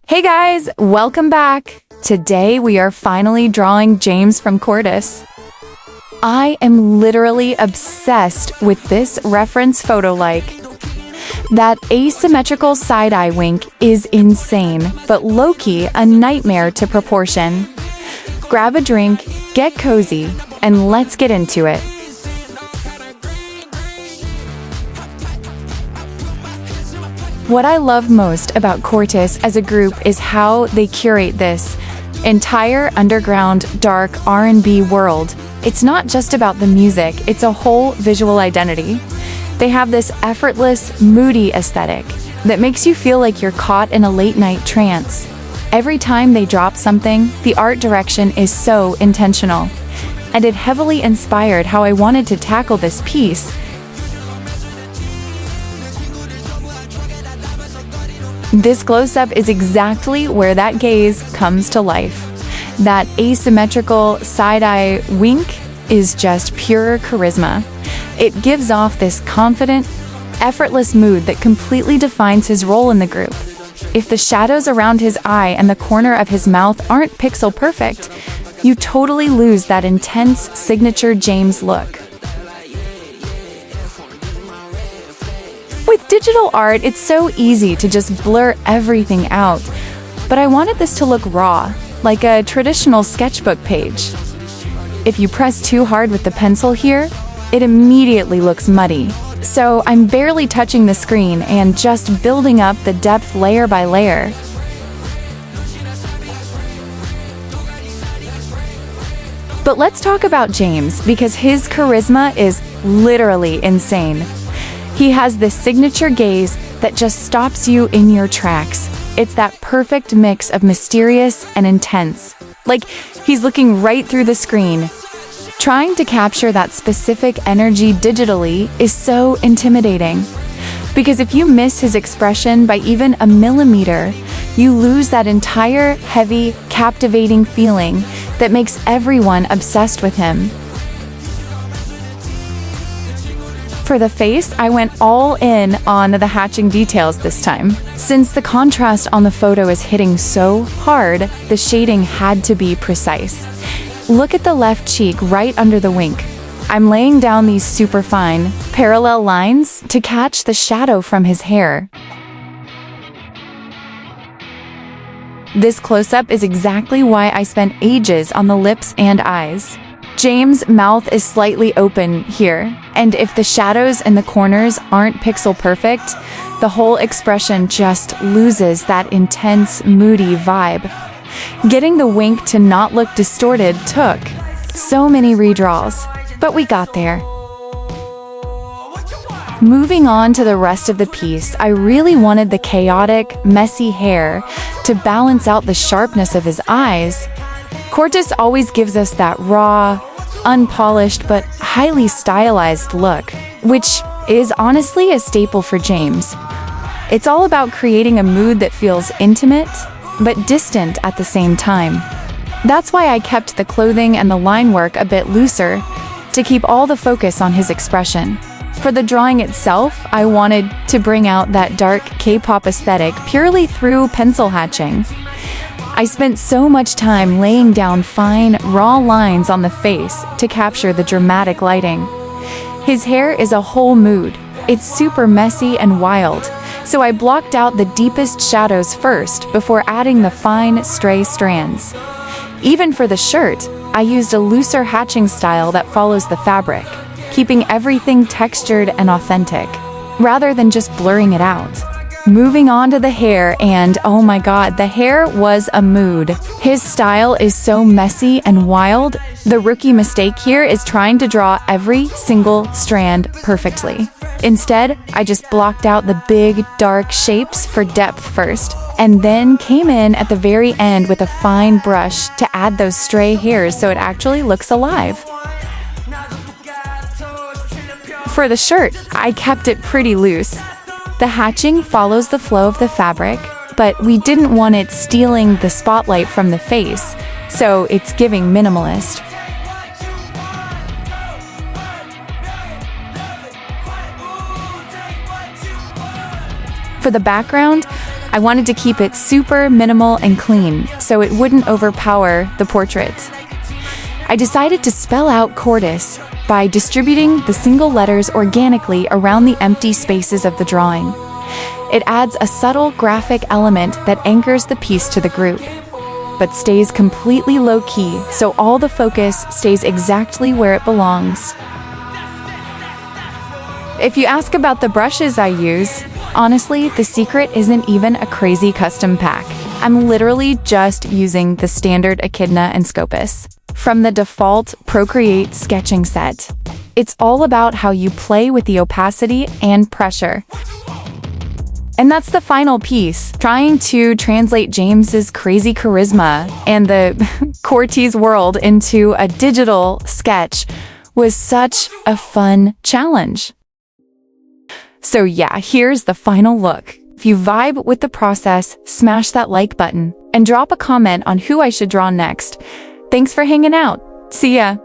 Hey guys, welcome back! Today we are finally drawing James from Cortis. I am literally obsessed with this reference photo like. That asymmetrical side-eye wink is insane, but low-key a nightmare to proportion. Grab a drink, get cozy, and let's get into it. What I love most about Cortis as a group is how they curate this entire underground, dark R&B world. It's not just about the music, it's a whole visual identity. They have this effortless, moody aesthetic that makes you feel like you're caught in a late-night trance. Every time they drop something, the art direction is so intentional, and it heavily inspired how I wanted to tackle this piece. This close-up is exactly where that gaze comes to life. That asymmetrical side-eye wink is just pure charisma. It gives off this confident, effortless mood that completely defines his role in the group. If the shadows around his eye and the corner of his mouth aren't pixel perfect, you totally lose that intense signature James look. With digital art, it's so easy to just blur everything out, but I wanted this to look raw, like a traditional sketchbook page. If you press too hard with the pencil here, it immediately looks muddy. So I'm barely touching the screen and just building up the depth layer by layer. But let's talk about James, because his charisma is literally insane. He has this signature gaze that just stops you in your tracks. It's that perfect mix of mysterious and intense. Like he's looking right through the screen. Trying to capture that specific energy digitally is so intimidating. Because if you miss his expression by even a millimeter, you lose that entire heavy, captivating feeling that makes everyone obsessed with him. For the face, I went all in on the hatching details this time. Since the contrast on the photo is hitting so hard, the shading had to be precise. Look at the left cheek right under the wink. I'm laying down these super fine, parallel lines to catch the shadow from his hair. This close-up is exactly why I spent ages on the lips and eyes. James' mouth is slightly open here, and if the shadows in the corners aren't pixel perfect, the whole expression just loses that intense, moody vibe. Getting the wink to not look distorted took so many redraws, but we got there. Moving on to the rest of the piece, I really wanted the chaotic, messy hair to balance out the sharpness of his eyes. Cortis always gives us that raw, unpolished but highly stylized look, which is honestly a staple for James. It's all about creating a mood that feels intimate, but distant at the same time. That's why I kept the clothing and the line work a bit looser, to keep all the focus on his expression. For the drawing itself, I wanted to bring out that dark K-pop aesthetic purely through pencil hatching. I spent so much time laying down fine, raw lines on the face to capture the dramatic lighting. His hair is a whole mood. It's super messy and wild, so I blocked out the deepest shadows first before adding the fine, stray strands. Even for the shirt, I used a looser hatching style that follows the fabric, keeping everything textured and authentic, rather than just blurring it out. Moving on to the hair, and oh my god, the hair was a mood. His style is so messy and wild. The rookie mistake here is trying to draw every single strand perfectly. Instead, I just blocked out the big, dark shapes for depth first, and then came in at the very end with a fine brush to add those stray hairs so it actually looks alive. For the shirt, I kept it pretty loose. The hatching follows the flow of the fabric, but we didn't want it stealing the spotlight from the face, so it's giving minimalist. For the background, I wanted to keep it super minimal and clean, so it wouldn't overpower the portrait. I decided to spell out Cortis by distributing the single letters organically around the empty spaces of the drawing. It adds a subtle graphic element that anchors the piece to the group, but stays completely low-key, so all the focus stays exactly where it belongs. If you ask about the brushes I use, honestly, the secret isn't even a crazy custom pack. I'm literally just using the standard Echidna and Scopus from the default Procreate sketching set. It's all about how you play with the opacity and pressure. And that's the final piece. Trying to translate James's crazy charisma and the Cortis world into a digital sketch was such a fun challenge. So yeah, here's the final look. If you vibe with the process, smash that like button and drop a comment on who I should draw next. Thanks for hanging out. See ya!